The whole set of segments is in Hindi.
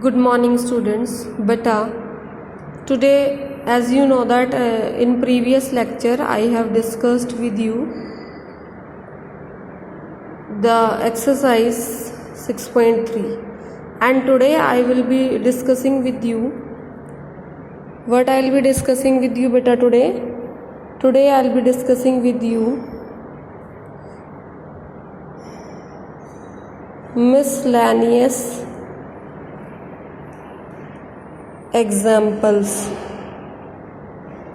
Good morning students. Beta, today as you know that in previous lecture I have discussed with you the exercise 6.3 and today I will be discussing with you what I will be discussing with you beta today I will be discussing with you miscellaneous examples.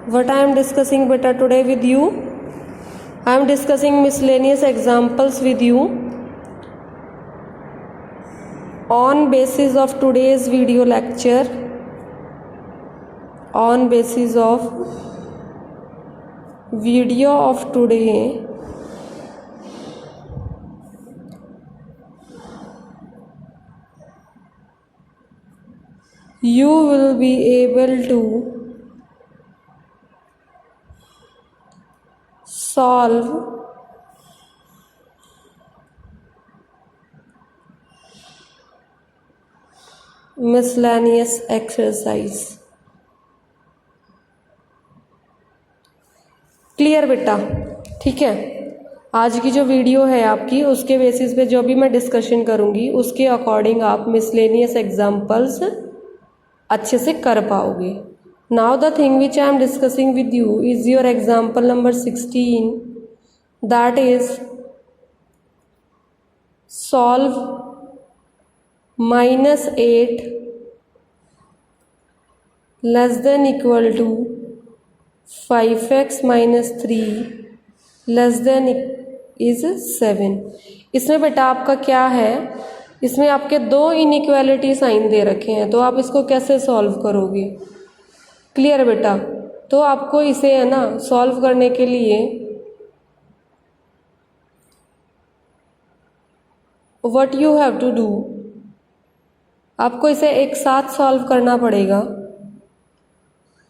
What I am discussing beta today with you, I am discussing miscellaneous examples with you on basis of today's video lecture, on basis of video of today. You will be able to solve miscellaneous exercise. Clear बेटा? ठीक है, आज की जो वीडियो है आपकी उसके बेसिस पे जो भी मैं डिस्कशन करूँगी उसके अकॉर्डिंग आप मिसलेनियस एग्जाम्पल्स अच्छे से कर पाओगे. Now the thing which I am discussing with you is your example number 16, that is solve -8 less than equal to 5x - 3 less than is 7. इसमें बेटा आपका क्या है, इसमें आपके दो इनइक्वालिटी साइन दे रखे हैं, तो आप इसको कैसे सॉल्व करोगे? क्लियर बेटा? तो आपको इसे है ना सॉल्व करने के लिए what you have to do, आपको इसे एक साथ सॉल्व करना पड़ेगा.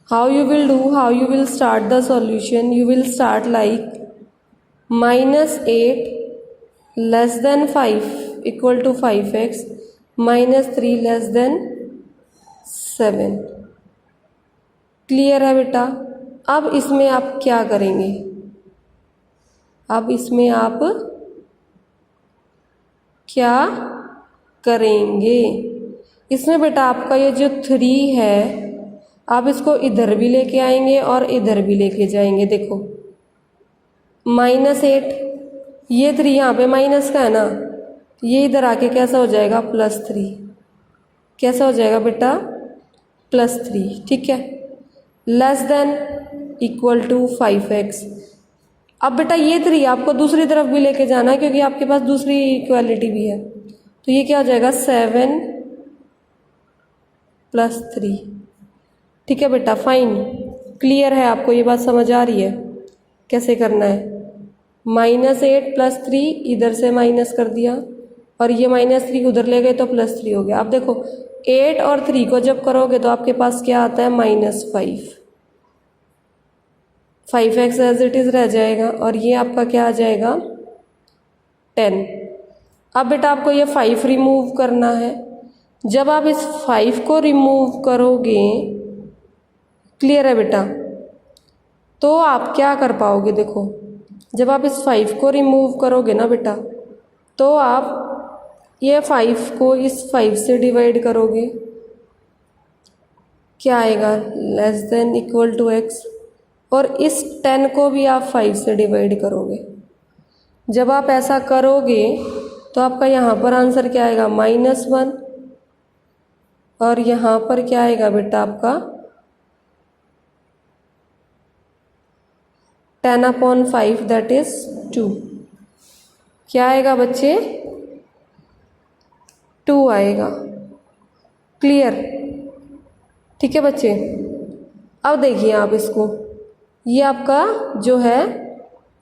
How you will start the solution? You will start like -8 less than 5 equal to 5x - 3 less than 7. Clear है बेटा? अब इसमें आप क्या करेंगे? अब इसमें आप क्या करेंगे? इसमें बेटा आपका ये जो 3 है आप इसको इधर भी लेके आएंगे और इधर भी लेके जाएंगे. देखो -8, ये 3 यहाँ पे माइनस का है ना, ये इधर आके कैसा हो जाएगा +3. कैसा हो जाएगा बेटा? +3. ठीक है, less than equal to 5x. अब बेटा ये 3 आपको दूसरी तरफ भी लेके जाना है क्योंकि आपके पास दूसरी इक्वालिटी भी है, तो ये क्या हो जाएगा 7 + 3. ठीक है बेटा, फाइन. क्लियर है? आपको ये बात समझ आ रही है कैसे करना है? -8 + 3 इधर से माइनस कर दिया और ये -3 उधर ले गए तो +3 हो गया. अब देखो 8 और 3 को जब करोगे तो आपके पास क्या आता है -5. 5x एज इट इज़ रह जाएगा और ये आपका क्या आ जाएगा 10. अब बेटा आपको ये 5 रिमूव करना है. जब आप इस 5 को रिमूव करोगे, क्लियर है बेटा, तो आप क्या कर पाओगे? देखो जब आप इस 5 को रिमूव करोगे ना बेटा, तो आप ये 5 को इस 5 से डिवाइड करोगे, क्या आएगा less than equal to x, और इस 10 को भी आप 5 से डिवाइड करोगे. जब आप ऐसा करोगे तो आपका यहाँ पर आंसर क्या आएगा -1 और यहाँ पर क्या आएगा बेटा आपका 10/5 दैट इज 2. क्या आएगा बच्चे? 2 आएगा. क्लियर? ठीक है बच्चे, अब देखिए आप इसको, ये आपका जो है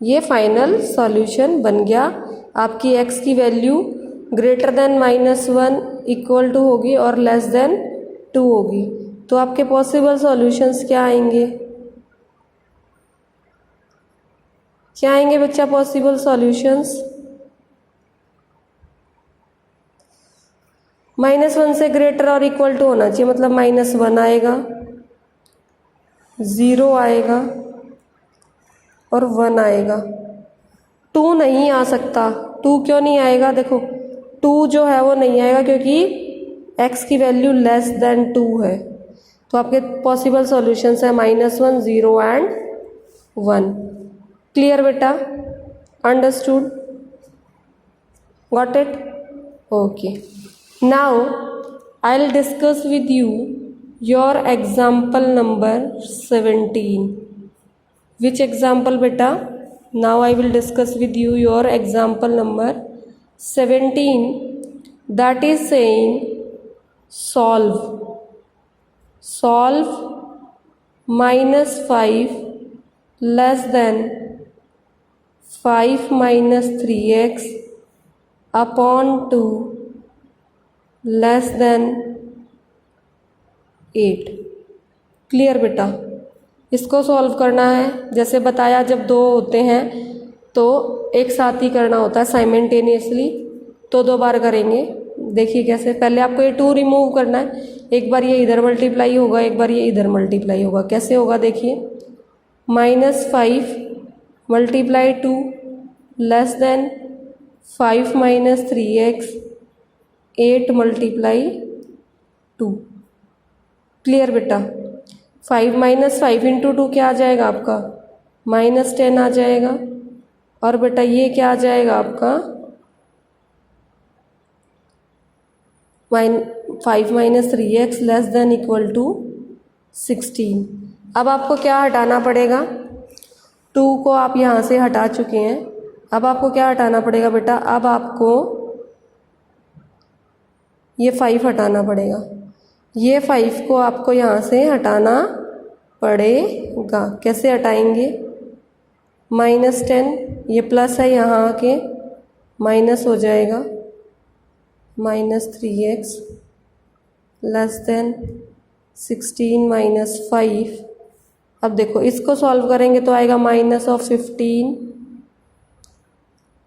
ये फाइनल सॉल्यूशन बन गया. आपकी x की value greater than -1 equal to होगी और लेस देन 2 होगी. तो आपके पॉसिबल सॉल्यूशंस क्या आएंगे? क्या आएंगे बच्चा पॉसिबल सॉल्यूशंस? -1 से ग्रेटर और इक्वल टू होना चाहिए, मतलब -1 आएगा, 0 आएगा और 1 आएगा। 2 नहीं आ सकता। 2 क्यों नहीं आएगा? देखो 2 जो है वो नहीं आएगा क्योंकि x की वैल्यू लेस देन 2 है। तो आपके पॉसिबल सॉल्यूशंस है -1, 0 एंड 1। क्लियर बेटा? Understood? Got it? Okay. Now I will discuss with you your example number 17। Which example बेटा? Now I will discuss with you your example number 17, that is saying solve -5 less than 5 minus 3x upon 2 less than 8। Clear बेटा? इसको सॉल्व करना है। जैसे बताया, जब दो होते हैं तो एक साथ ही करना होता है साइमल्टेनियसली, तो 2 बार करेंगे। देखिए कैसे। पहले आपको ये 2 रिमूव करना है, एक बार ये इधर मल्टीप्लाई होगा, एक बार ये इधर मल्टीप्लाई होगा। कैसे होगा देखिए, -5 multiply 2 less than 5 minus 3x 8 multiply 2। Clear बेटा? 5 माइनस 5 इंटू 2 क्या आ जाएगा आपका? -10 आ जाएगा। और बेटा ये क्या आ जाएगा आपका? 5 minus 3x less than equal to 16। अब आपको क्या हटाना पड़ेगा? 2 को आप यहाँ से हटा चुके हैं। अब आपको क्या हटाना पड़ेगा बेटा? अब आपको ये 5 हटाना पड़ेगा। ये 5 को आपको यहाँ से हटाना पड़ेगा। कैसे हटाएंगे? -10, ये प्लस है, यहाँ आके माइनस हो जाएगा, -3x लेस देन 16 माइनस 5। अब देखो इसको सॉल्व करेंगे तो आएगा -15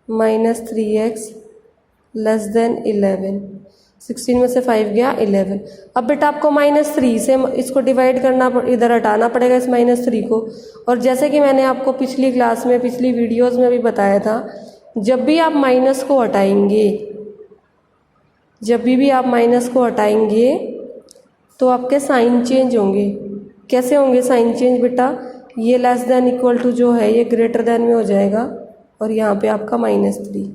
माइनस 3x लेस देन 11। 16 में से 5 गया 11। अब बेटा आपको -3 से इसको डिवाइड करना, इधर हटाना पड़ेगा इस -3 को। और जैसे कि मैंने आपको पिछली क्लास में, पिछली वीडियोस में भी बताया था, जब भी आप माइनस को हटाएंगे, जब भी आप माइनस को हटाएंगे तो आपके साइन चेंज होंगे। कैसे होंगे साइन चेंज बेटा? ये लेस देन इक्वल टू जो है ये ग्रेटर देन में हो जाएगा और यहाँ पे आपका -3।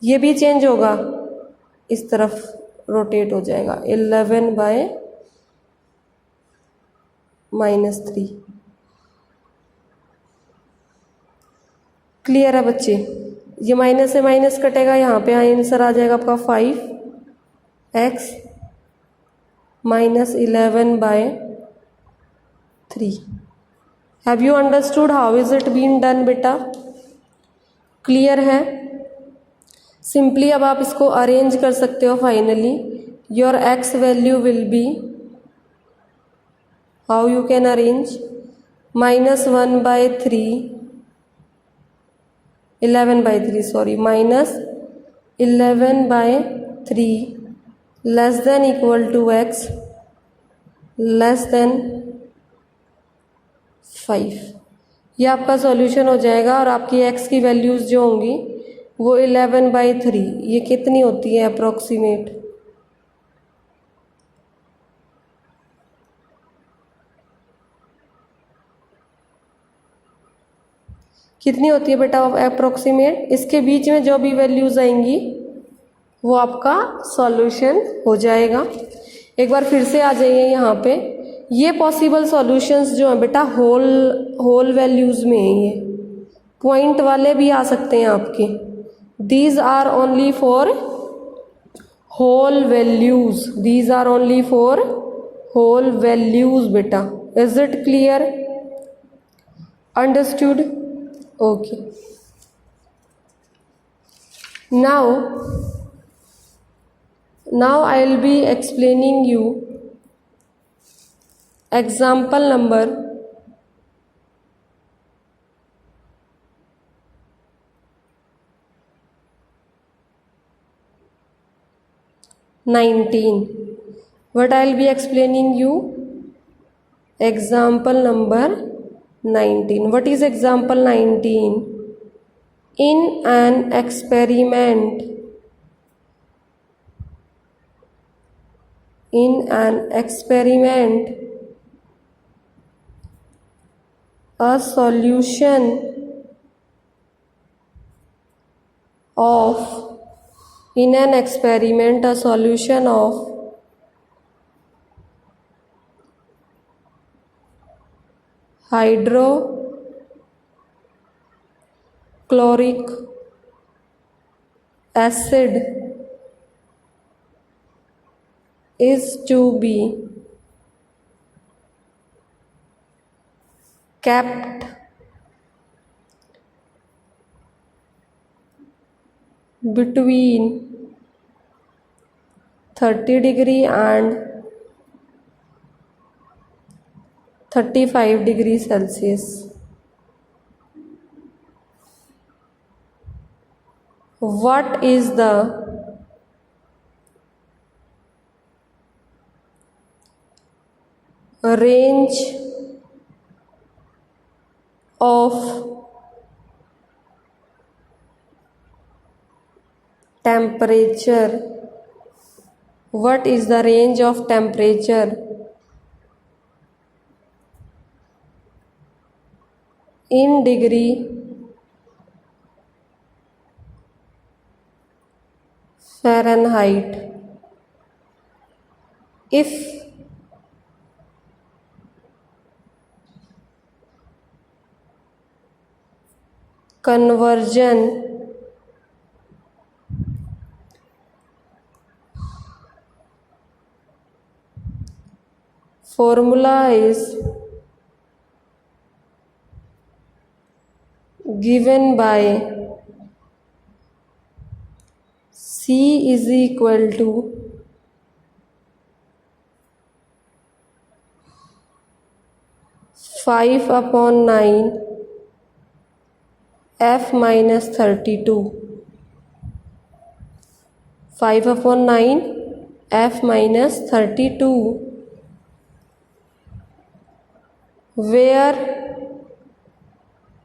ये भी चेंज होगा, इस तरफ रोटेट हो जाएगा, 11 बाय -3। क्लियर है बच्चे? ये माइनस से माइनस कटेगा, यहाँ पे आंसर आ जाएगा आपका 5x minus 11 by 3। Have you understood how is it been done बेटा? क्लियर है? सिंपली अब आप इसको अरेंज कर सकते हो। Finally your x value will be, how you can arrange? -1 by 3, 11 by 3 sorry, -11 by 3 less than equal to x less than 5। ये आपका सॉल्यूशन हो जाएगा। और आपकी x की वैल्यूज़ जो होंगी वो 11 बाई 3, ये कितनी होती है अप्रोक्सीमेट? कितनी होती है बेटा अप्रोक्सीमेट? इसके बीच में जो भी वैल्यूज़ आएंगी वो आपका सॉल्यूशन हो जाएगा। एक बार फिर से आ जाइए यहाँ पे। ये पॉसिबल सॉल्यूशंस जो हैं बेटा होल वैल्यूज़ में हैं, ये पॉइंट वाले भी आ सकते हैं आपके। These are only for whole values. These are only for whole values beta. Is it clear? Understood? Okay. Now I will be explaining you example number 18. 19. What I'll be explaining you? Example number 19. What is example 19? In an experiment, a solution of hydrochloric acid is to be kept between 30 degree and 35 degrees Celsius. What is the range of temperature? What is the range of temperature in degree Fahrenheit if conversion formula is given by C is equal to 5/9 F minus 32. 5/9 F minus 32, where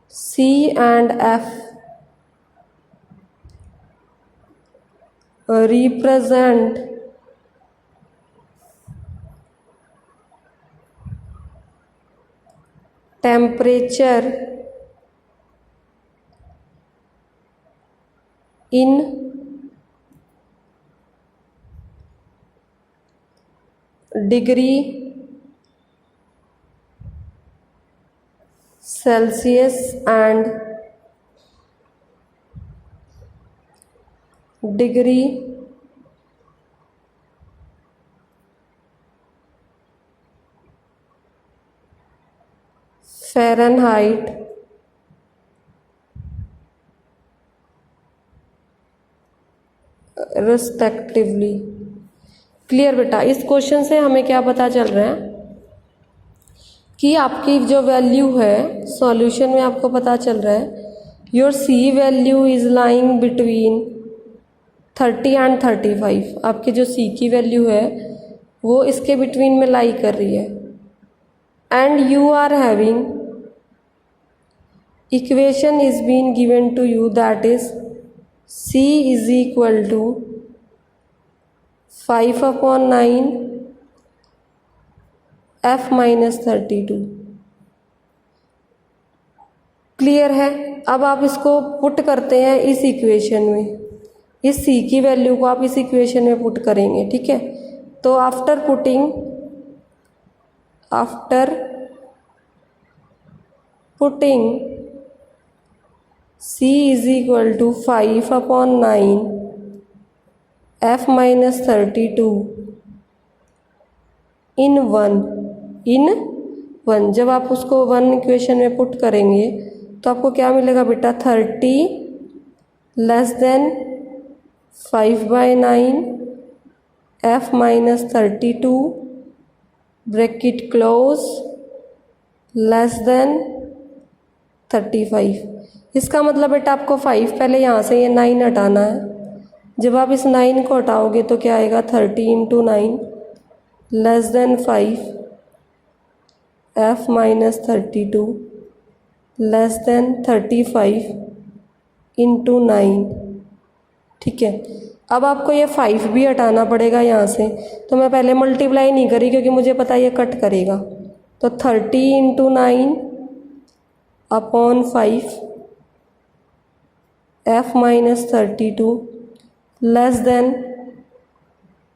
C and F represent temperature in degree Celsius and degree Fahrenheit respectively. Clear बेटा? इस क्वेश्चन से हमें क्या पता चल रहा है कि आपकी जो वैल्यू है सॉल्यूशन में आपको पता चल रहा है your C value is lying between 30 and 35। आपकी जो सी की वैल्यू है वो इसके बिटवीन में लाई कर रही है and you are having equation is been given to you that is C is equal to 5/9 F minus 32। क्लियर है? अब आप इसको पुट करते हैं इस इक्वेशन में, इस C की वैल्यू को आप इस इक्वेशन में पुट करेंगे। ठीक है, तो after putting C is equal to 5/9 F minus 32 in 1। जब आप उसको 1 इक्वेशन में पुट करेंगे तो आपको क्या मिलेगा बेटा? 30 less than 5/9 F minus 32 bracket close less than 35। इसका मतलब बेटा आपको 5 पहले यहाँ से ये 9 हटाना है, जब आप इस 9 को हटाओगे तो क्या आएगा, 30 into 9 less than 5, f minus 32 less than 35 into 9। ठीक है, अब आपको ये 5 भी हटाना पड़ेगा यहाँ से, तो मैं पहले मल्टीप्लाई नहीं करी क्योंकि मुझे पता है ये कट करेगा। तो 30 into 9 upon 5 f minus 32 less than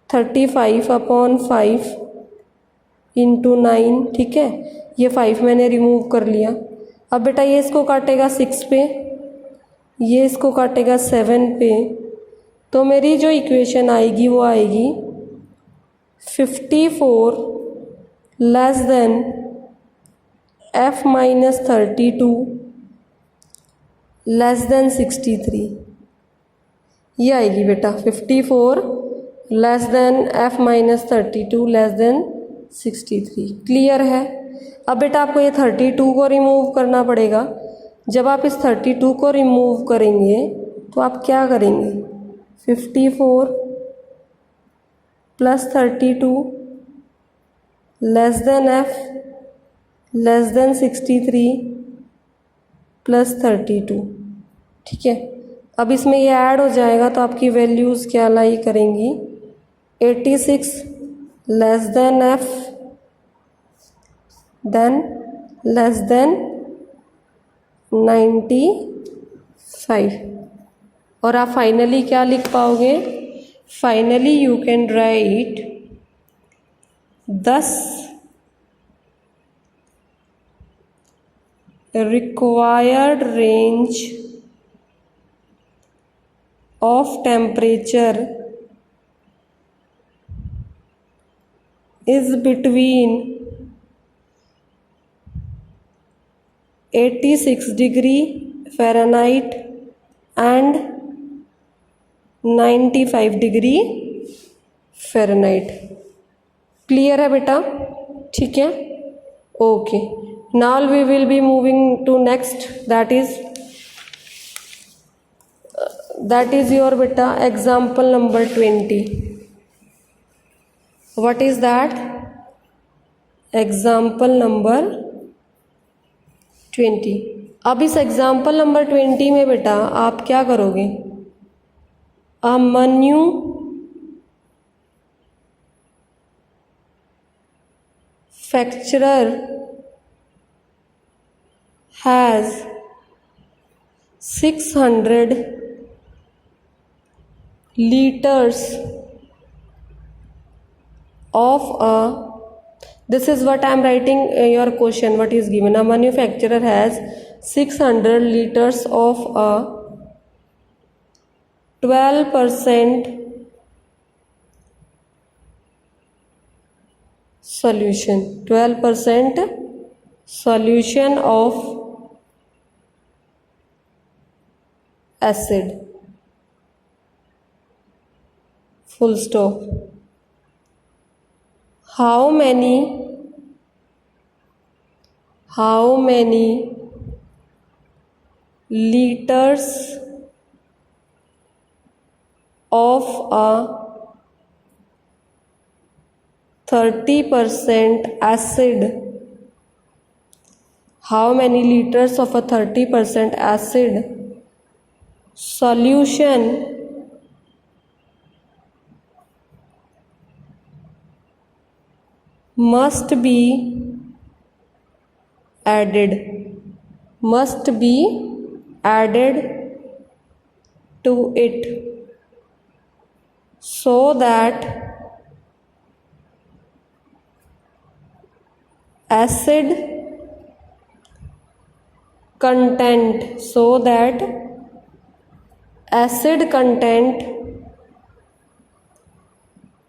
35 upon 5 into 9। ठीक है, ये 5 मैंने रिमूव कर लिया। अब बेटा ये इसको काटेगा 6 पे, ये इसको काटेगा 7 पे, तो मेरी जो इक्वेशन आएगी वो आएगी 54 less than f minus 32 less than 63। ये आएगी बेटा 54 less than f minus 32 less than 63। Clear है। अब बेटा आपको ये 32 को रिमूव करना पड़ेगा। जब आप इस 32 को रिमूव करेंगे तो आप क्या करेंगे, 54 plus 32 less than f less than 63 plus 32। ठीक है, अब इसमें ये ऐड हो जाएगा तो आपकी वैल्यूज़ क्या लाई करेंगी, 86 less than f than less than 95। और आप फाइनली क्या लिख पाओगे, finally you can write 10 required range of temperature is between 86 degree Fahrenheit and 95 degree Fahrenheit. Clear है बेटा। ठीक है, okay. Now we will be moving to next, that is your बेटा example number 20। What is that, example number 20। अब इस एग्जाम्पल नंबर 20 में बेटा आप क्या करोगे, a manufacturer has 600 liters of a, this is what I am writing your question, what is given, a manufacturer has 600 liters of a 12% solution, 12% solution of acid, full stop. How many liters of a 30% acid, how many liters of a 30% acid solution must be added to it so that acid content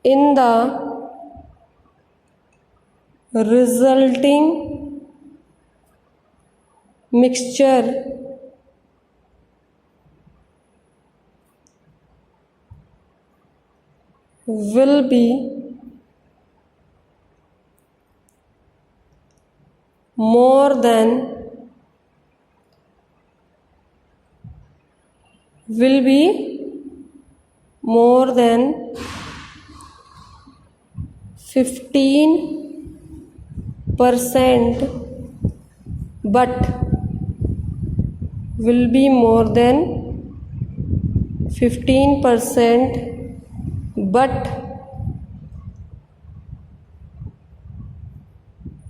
in the resulting mixture will be more than 50% more than 15% but will be more than 15% but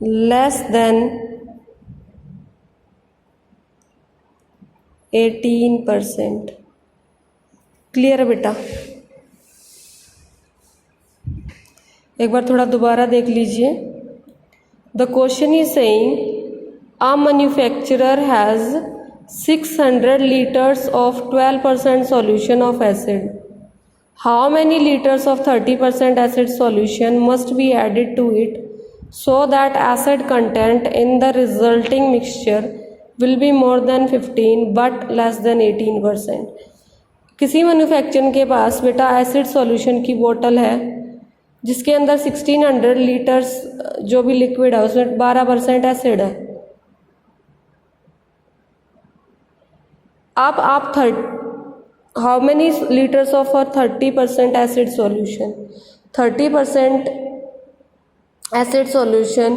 less than 18%। Clear है बेटा? एक बार थोड़ा दोबारा देख लीजिए। The question is saying a manufacturer has 600 liters of 12% solution of acid. How many liters of 30% acid solution must be added to it so that acid content in the resulting mixture will be more than 15 but less than 18%। किसी मैन्युफैक्चरर के पास बेटा एसिड सॉल्यूशन की बोतल है जिसके अंदर 1600 लीटर्स जो भी लिक्विड है उसमें 12% एसिड है। अब आप how many litres of 30% acid solution, 30% acid solution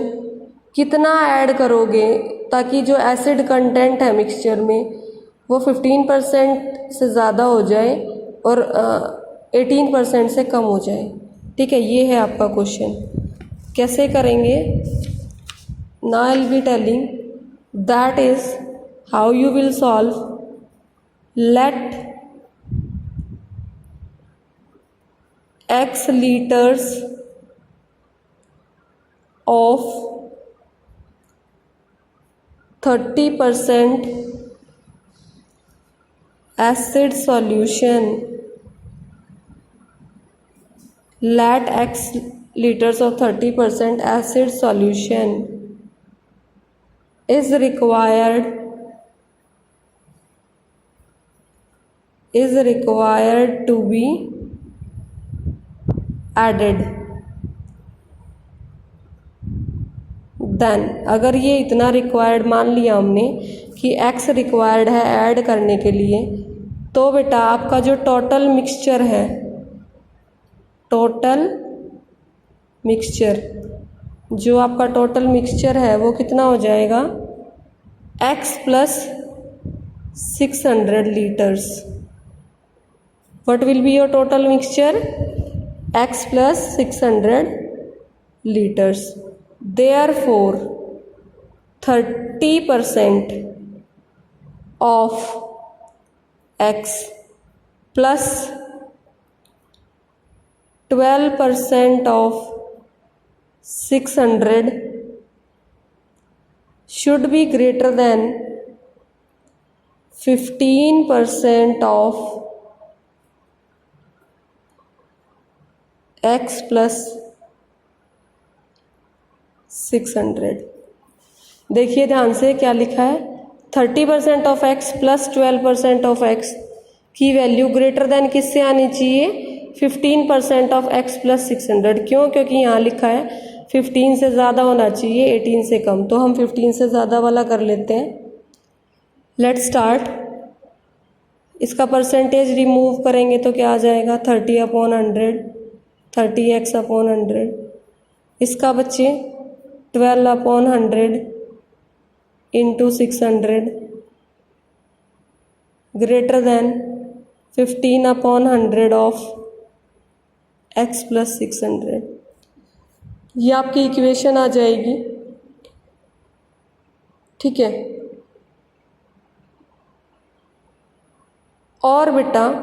कितना ऐड करोगे ताकि जो एसिड कंटेंट है मिक्सचर में वो 15% से ज़्यादा हो जाए और 18% से कम हो जाए। ठीक है, ये है आपका क्वेश्चन। कैसे करेंगे? Now I will be telling that is how you will solve. Let x liters of 30% acid solution, let x liters of 30% acid solution is required to be added। Then अगर ये इतना रिक्वायर्ड मान लिया हमने कि x रिक्वायर्ड है ऐड करने के लिए, तो बेटा आपका जो टोटल मिक्सचर है, टोटल मिक्सचर जो आपका टोटल मिक्सचर है वो कितना हो जाएगा? x plus 600 litres. What will be your total mixture? x plus 600 liters। Therefore 30% of x plus 12% of 600 should be greater than 15% of x plus 600। देखिए ध्यान से क्या लिखा है, 30% of x plus 12% of x की वैल्यू ग्रेटर देन किससे आनी चाहिए? 15% ऑफ x प्लस 600। क्यों? क्योंकि यहाँ लिखा है 15 से ज़्यादा होना चाहिए 18 से कम, तो हम 15 से ज़्यादा वाला कर लेते हैं। Let start. इसका परसेंटेज रिमूव करेंगे तो क्या आ जाएगा? 30/100, 30x/100। इसका बच्चे 12/100 into 600 greater than 15/100 of x plus 600। ये आपकी इक्वेशन आ जाएगी। ठीक है, और बेटा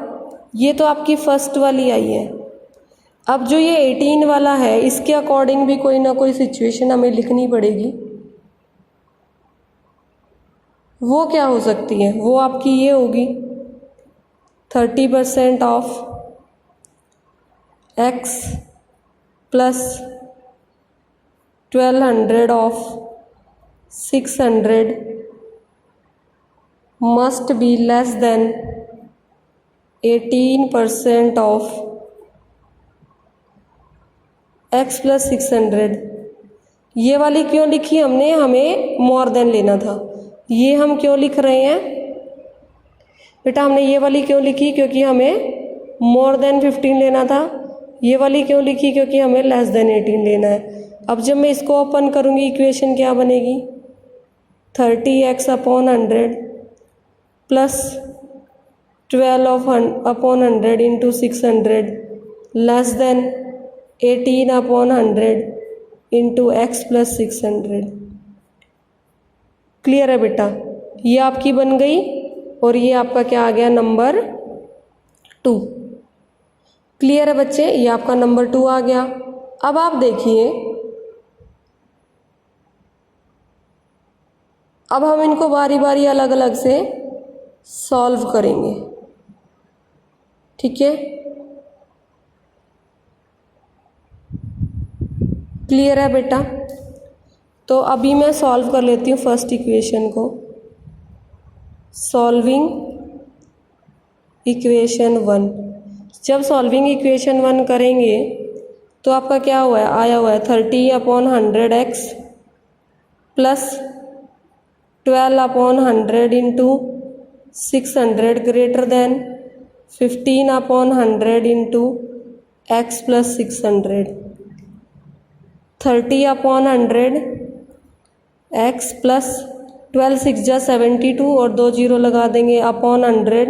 ये तो आपकी फर्स्ट वाली आई है। अब जो ये 18 वाला है इसके अकॉर्डिंग भी कोई ना कोई सिचुएशन हमें लिखनी पड़ेगी। वो क्या हो सकती है? वो आपकी ये होगी 30% of x plus 1200 of 600 must be less than 18% of x plus 600। ये वाली क्यों लिखी हमने? हमें मोर देन लेना था। ये हम क्यों लिख रहे हैं बेटा? हमने ये वाली क्यों लिखी? क्योंकि हमें मोर देन 15 लेना था, ये वाली क्यों लिखी, क्योंकि हमें लेस देन 18 लेना है। अब जब मैं इसको ओपन करूँगी इक्वेशन क्या बनेगी, 30x upon 100 plus 12 upon 100 into 600 less than 18 upon 100 into x plus 600। Clear है बेटा, ये आपकी बन गई और ये आपका क्या आ गया, नंबर 2। क्लियर है बच्चे, ये आपका नंबर 2 आ गया। अब आप देखिए, अब हम इनको बारी बारी अलग अलग से सॉल्व करेंगे, ठीक है। क्लियर है बेटा, तो अभी मैं सॉल्व कर लेती हूँ फर्स्ट इक्वेशन को। Solving equation 1। जब सॉल्विंग इक्वेशन 1 करेंगे तो आपका क्या हुआ है, आया हुआ है 30 upon 100x plus 12 upon 100 into 600 greater than 15 upon 100 into x plus 600। 30 upon 100 x plus 12 6 जा 72 और 2 जीरो लगा देंगे upon 100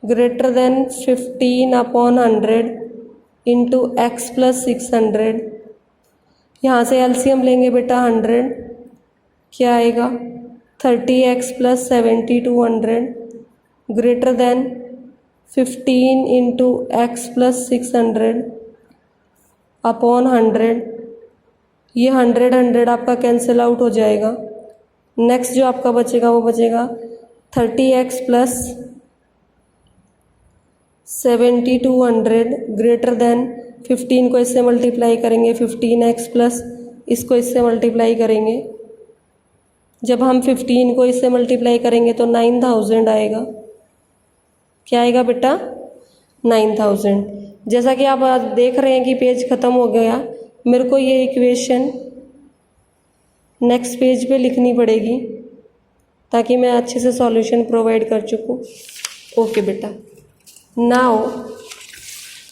greater than 15 upon 100 into x plus 600। यहाँ से एलसीएम लेंगे बेटा 100, क्या आएगा 30x plus 7200 greater than 15 into x plus 600 upon 100। ये 100 आपका कैंसिल आउट हो जाएगा। नेक्स्ट जो आपका बचेगा वो बचेगा 30x प्लस 7200 ग्रेटर देन 15 को इससे मल्टीप्लाई करेंगे 15x प्लस इसको इससे मल्टीप्लाई करेंगे। जब हम 15 को इससे मल्टीप्लाई करेंगे तो 9000 आएगा। क्या आएगा बेटा, 9000। जैसा कि आप देख रहे हैं कि पेज ख़त्म हो गया, मेरे को ये इक्वेशन नेक्स्ट पेज पे लिखनी पड़ेगी ताकि मैं अच्छे से सॉल्यूशन प्रोवाइड कर चुकूँ। ओके बेटा, now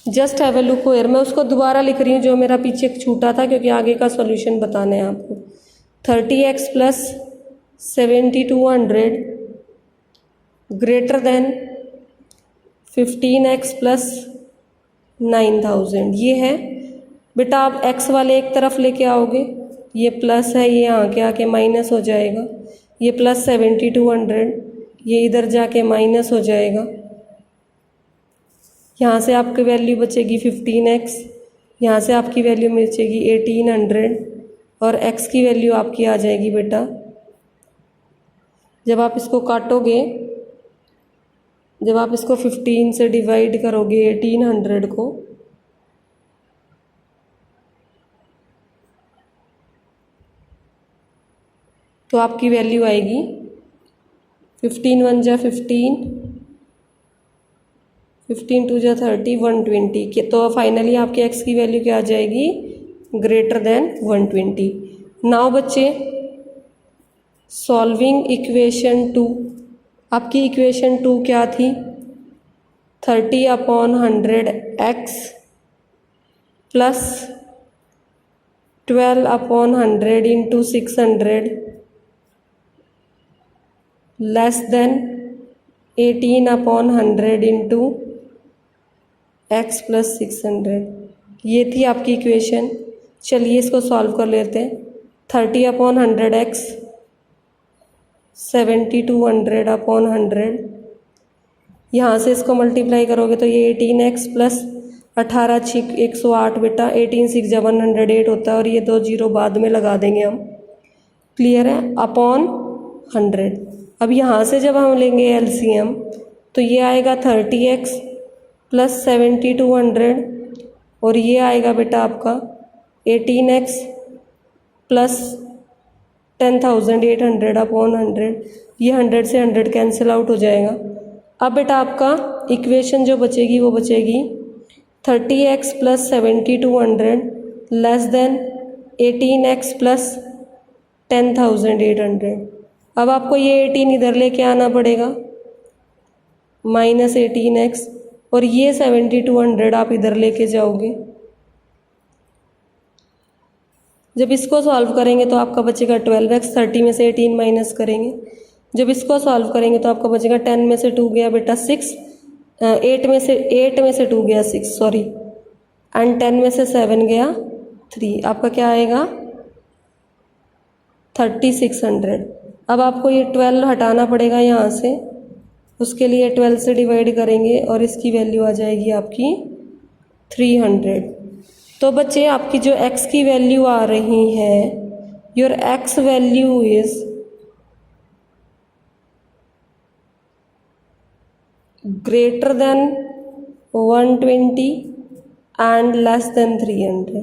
just have a look here. मैं उसको दोबारा लिख रही हूँ जो मेरा पीछे छूटा था, क्योंकि आगे का सॉल्यूशन बताना है आपको। 30x plus 7200 greater than 15x plus 9000। ये है बेटा, आप x वाले एक तरफ लेके आओगे, ये प्लस है, ये यहाँ के आके माइनस हो जाएगा। ये प्लस 7200 ये इधर जाके माइनस हो जाएगा। यहाँ से आपकी वैल्यू बचेगी 15x, यहाँ से आपकी वैल्यू बचेगी 1800 और x की वैल्यू आपकी आ जाएगी बेटा, जब आप इसको काटोगे, जब आप इसको 15 से डिवाइड करोगे 1800 को, तो आपकी वैल्यू आएगी 15 1 जा 15, 15 2 जा 30, 120 के। तो फाइनली आपके x की वैल्यू क्या आ जाएगी, ग्रेटर देन 120। नाउ बच्चे, सॉल्विंग इक्वेशन 2। आपकी इक्वेशन 2 क्या थी, 30 upon 100x plus 12 upon 100 into 600 less than 18 upon 100 into x plus 600। ये थी आपकी इक्वेशन। चलिए इसको सॉल्व कर लेते हैं। 30 अपॉन 100x 7200 अपॉन 100, यहाँ से इसको मल्टीप्लाई करोगे तो ये 18x प्लस 18 6 108 बेटा, 18 6 जा 108 होता है और ये 2 जीरो बाद में लगा देंगे हम। क्लियर है, अपॉन 100। अब यहाँ से जब हम लेंगे एलसीएम तो ये आएगा 30x प्लस 7200 और ये आएगा बेटा आपका 18x प्लस 10800 अपॉन 100। ये 100 से 100 कैंसिल आउट हो जाएगा। अब बेटा आपका इक्वेशन जो बचेगी वो बचेगी 30x plus 7200 less than 18x plus 10800। अब आपको ये 18 इधर लेके आना पड़ेगा, माइनस 18x और ये 70 to 100 आप इधर लेके जाओगे। जब इसको सॉल्व करेंगे तो आपका बचेगा 12x, 30 में से 18 माइनस करेंगे। जब इसको सॉल्व करेंगे तो आपका बचेगा 10 में से 2 गया बेटा 6, 8 में से 2 गया 6 सॉरी, एंड 10 में से 7 गया 3। आपका क्या आएगा 3600। अब आपको ये 12 हटाना पड़ेगा यहाँ से, उसके लिए 12 से डिवाइड करेंगे और इसकी वैल्यू आ जाएगी आपकी 300। तो बच्चे आपकी जो x की वैल्यू आ रही है, your x value is greater than 120 and less than 300।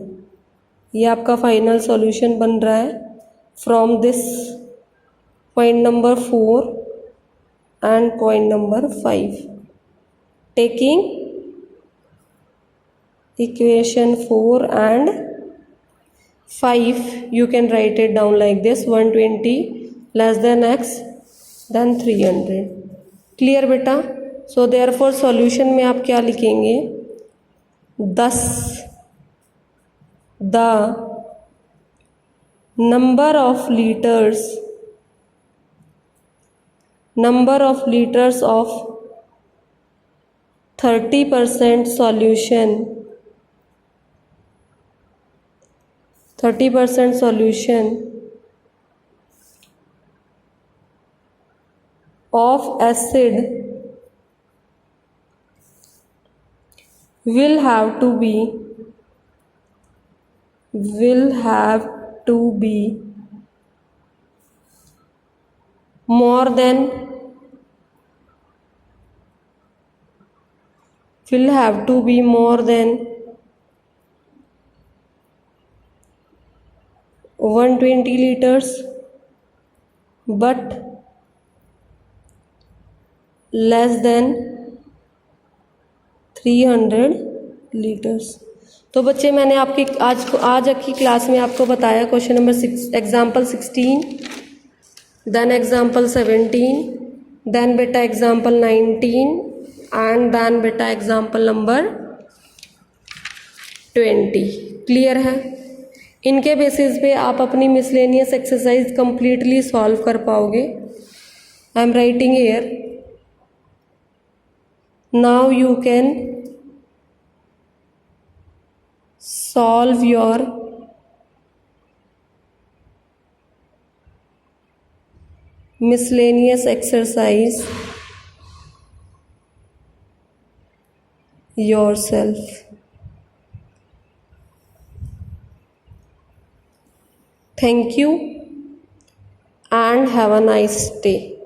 ये आपका फाइनल सॉल्यूशन बन रहा है from this point number 4 and point number 5. Taking equation 4 and 5, you can write it down like this: 120 less than x then 300. Clear बेटा? So therefore solution में आप क्या लिखेंगे? Thus the number of liters of 30% solution of acid will have to be more than 120 liters but less than 300 liters। तो बच्चे मैंने आपकी आज की क्लास में आपको बताया question number 6 example 16, then example 17, then बेटा एग्जाम्पल 19 एंड देन बेटा एग्जाम्पल नंबर 20। क्लियर है? इनके बेसिस पे आप अपनी मिसलेनियस एक्सरसाइज कंप्लीटली सॉल्व कर पाओगे। I am writing here, now you can solve your miscellaneous exercise yourself. Thank you and have a nice day.